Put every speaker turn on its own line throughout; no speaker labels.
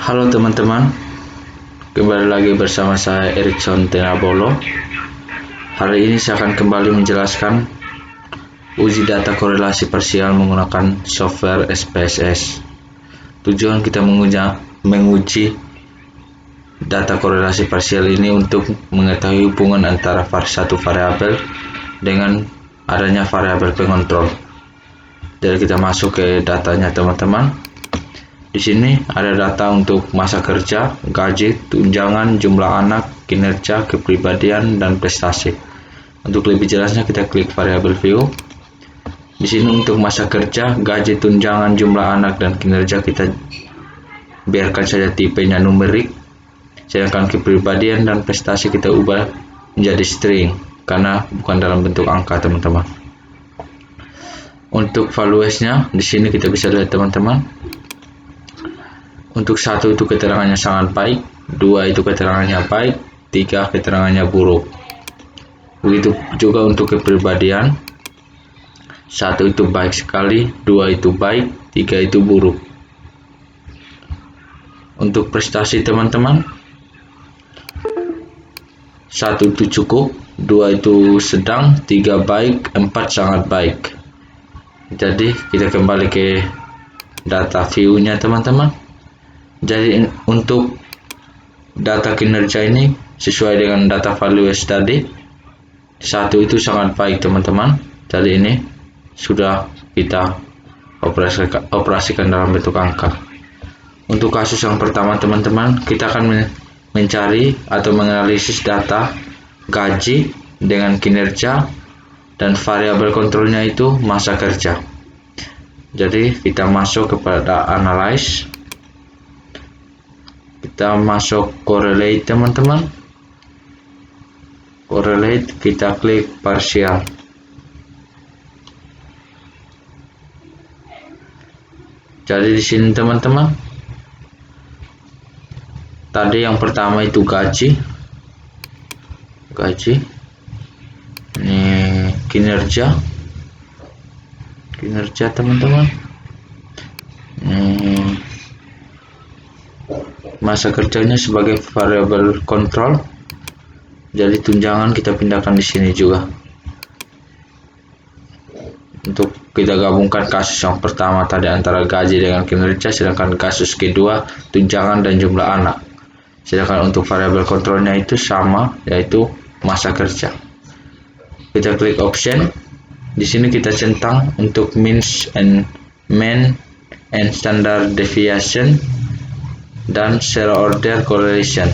Halo teman-teman, kembali lagi bersama saya Erikson Tenabolo. Hari ini saya akan kembali menjelaskan uji data korelasi parsial menggunakan software SPSS. Tujuan kita menguji data korelasi parsial ini untuk mengetahui hubungan antara satu variabel dengan adanya variabel pengontrol. Jadi kita masuk ke datanya teman-teman. Di sini ada data untuk masa kerja, gaji, tunjangan, jumlah anak, kinerja, kepribadian, dan prestasi. Untuk lebih jelasnya kita klik variabel view. Di sini untuk masa kerja, gaji, tunjangan, jumlah anak, dan kinerja kita biarkan saja tipenya numerik. Sedangkan kepribadian dan prestasi kita ubah menjadi string karena bukan dalam bentuk angka teman-teman. Untuk valuesnya di sini kita bisa lihat teman-teman. Untuk 1 itu keterangannya sangat baik, 2 itu keterangannya baik, 3 keterangannya buruk. Begitu juga untuk kepribadian, 1 itu baik sekali, 2 itu baik, 3 itu buruk. Untuk prestasi teman-teman, 1 itu cukup, 2 itu sedang, 3 baik, 4 sangat baik. Jadi kita kembali ke data view-nya teman-teman. Jadi untuk data kinerja ini sesuai dengan data values tadi, 1 itu sangat baik teman-teman. Jadi ini sudah kita operasikan dalam bentuk angka. Untuk kasus yang pertama teman-teman, kita akan mencari atau menganalisis data gaji dengan kinerja dan variabel kontrolnya itu masa kerja. Jadi kita masuk kepada analyze. Kita masuk correlate teman-teman. Correlate, kita klik partial. Jadi di sini teman-teman, tadi yang pertama itu gaji. Ini kinerja teman-teman. Masa kerjanya sebagai variabel kontrol. Jadi tunjangan kita pindahkan di sini juga. Untuk kita gabungkan kasus yang pertama tadi antara gaji dengan kinerja, sedangkan kasus kedua tunjangan dan jumlah anak. Sedangkan untuk variabel kontrolnya itu sama, yaitu masa kerja. Kita klik option. Di sini kita centang untuk mean and standard deviation dan zero order correlation.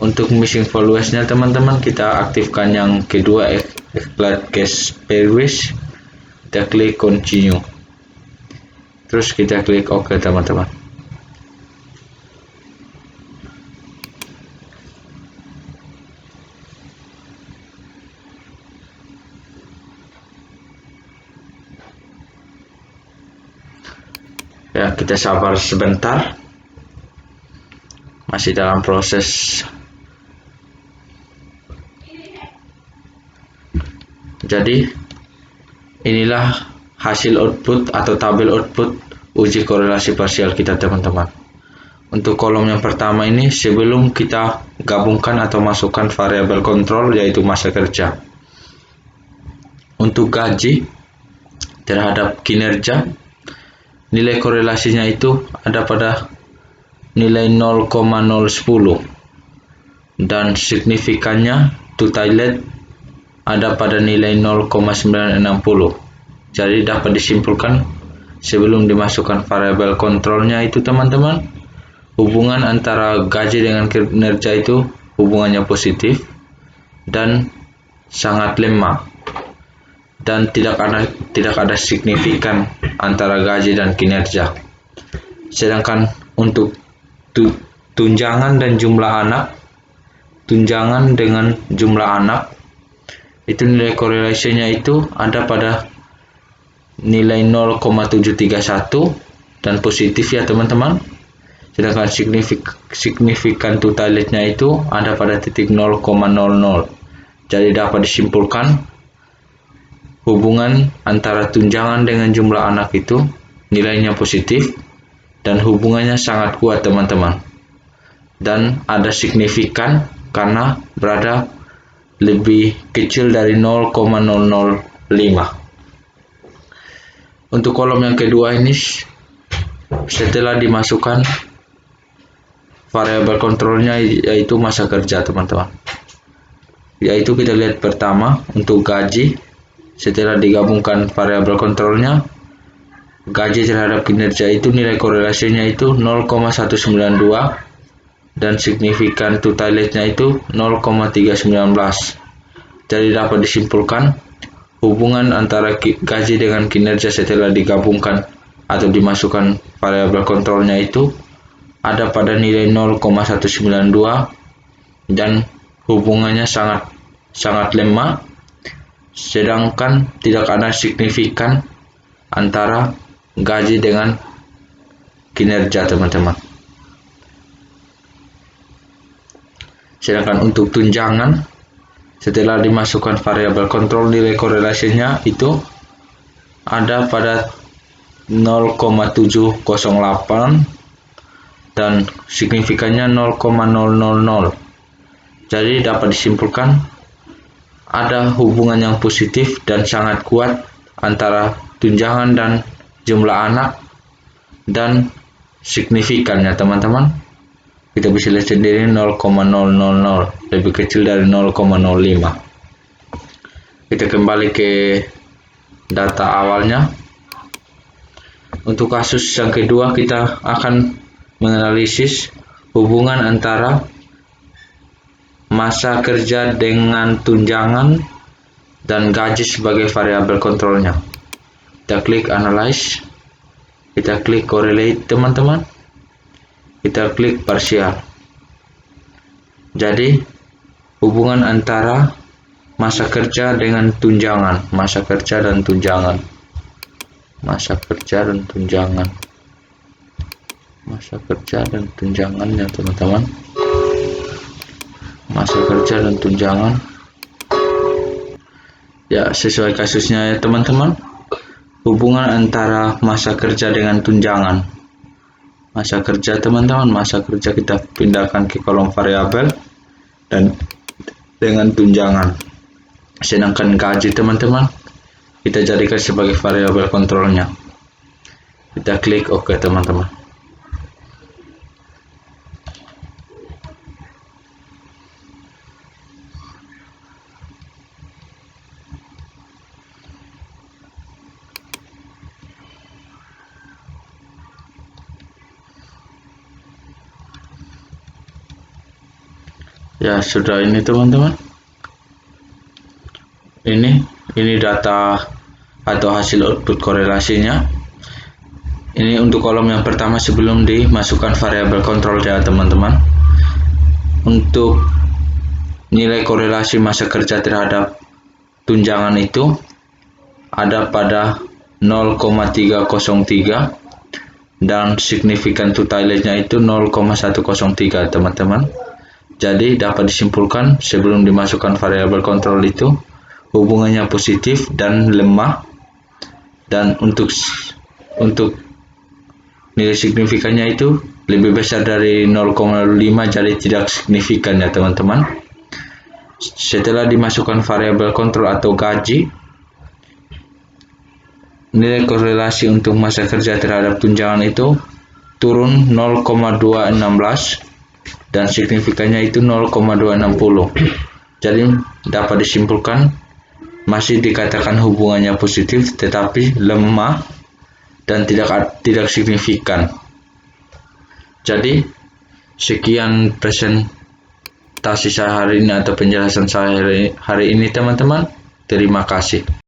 Untuk missing values-nya teman-teman, kita aktifkan yang kedua, exclude case pairs. Kita klik continue. Terus kita klik OK teman-teman. Ya, kita sabar sebentar. Masih dalam proses. Jadi inilah hasil output atau tabel output uji korelasi parsial kita teman-teman. Untuk kolom yang pertama ini sebelum kita gabungkan atau masukkan variabel kontrol yaitu masa kerja. Untuk gaji terhadap kinerja, nilai korelasinya itu ada pada nilai 0,010 dan signifikannya totaled ada pada nilai 0,960. Jadi dapat disimpulkan sebelum dimasukkan variabel kontrolnya itu teman-teman, hubungan antara gaji dengan kinerja itu hubungannya positif dan sangat lemah, dan tidak ada signifikan antara gaji dan kinerja. Sedangkan untuk tunjangan dengan jumlah anak itu nilai korelasinya itu ada pada nilai 0,731 dan positif ya teman-teman. Sedangkan signifikan totalnya itu ada pada titik 0,00. Jadi dapat disimpulkan hubungan antara tunjangan dengan jumlah anak itu nilainya positif dan hubungannya sangat kuat teman-teman, dan ada signifikan karena berada lebih kecil dari 0,005. Untuk kolom yang kedua ini, setelah dimasukkan variabel kontrolnya yaitu masa kerja teman-teman, yaitu kita lihat pertama untuk gaji. Setelah digabungkan variabel kontrolnya, gaji terhadap kinerja itu nilai korelasinya itu 0,192 dan signifikan totalnya itu 0,319. Jadi dapat disimpulkan hubungan antara gaji dengan kinerja setelah digabungkan atau dimasukkan variabel kontrolnya itu ada pada nilai 0,192 dan hubungannya sangat lemah, sedangkan tidak ada signifikan antara gaji dengan kinerja teman-teman. Sedangkan untuk tunjangan, setelah dimasukkan variabel kontrol, nilai korelasinya itu ada pada 0,708 dan signifikannya 0,000. Jadi dapat disimpulkan ada hubungan yang positif dan sangat kuat antara tunjangan dan jumlah anak dan signifikannya teman-teman. Kita bisa lihat sendiri 0,000, lebih kecil dari 0,05. Kita kembali ke data awalnya. Untuk kasus yang kedua, kita akan menganalisis hubungan antara masa kerja dengan tunjangan dan gaji sebagai variabel kontrolnya. Kita klik analyze, kita klik correlate teman-teman, kita klik parsial. Jadi hubungan antara masa kerja dengan tunjangan, masa kerja dan tunjangan, masa kerja dan tunjangan, masa kerja dan tunjangannya teman-teman, masa kerja dan tunjangan. Ya, sesuai kasusnya ya teman-teman. Hubungan antara masa kerja dengan tunjangan. Masa kerja teman-teman, masa kerja kita pindahkan ke kolom variabel dan dengan tunjangan. Sedangkan gaji teman-teman kita jadikan sebagai variabel kontrolnya. Kita klik OK teman-teman. Ya, sudah ini teman-teman. Ini data atau hasil output korelasinya. Ini untuk kolom yang pertama sebelum dimasukkan variabel kontrol ya teman-teman. Untuk nilai korelasi masa kerja terhadap tunjangan itu ada pada 0,303 dan signifikan totalnya itu 0,103 teman-teman. Jadi dapat disimpulkan sebelum dimasukkan variabel kontrol itu hubungannya positif dan lemah, dan untuk nilai signifikannya itu lebih besar dari 0,05, jadi tidak signifikan ya teman-teman. Setelah dimasukkan variabel kontrol atau gaji, nilai korelasi untuk masa kerja terhadap tunjangan itu turun 0,216 dan signifikannya itu 0,260. Jadi dapat disimpulkan masih dikatakan hubungannya positif tetapi lemah dan tidak signifikan. Jadi sekian presentasi saya hari ini atau penjelasan saya hari ini teman-teman. Terima kasih.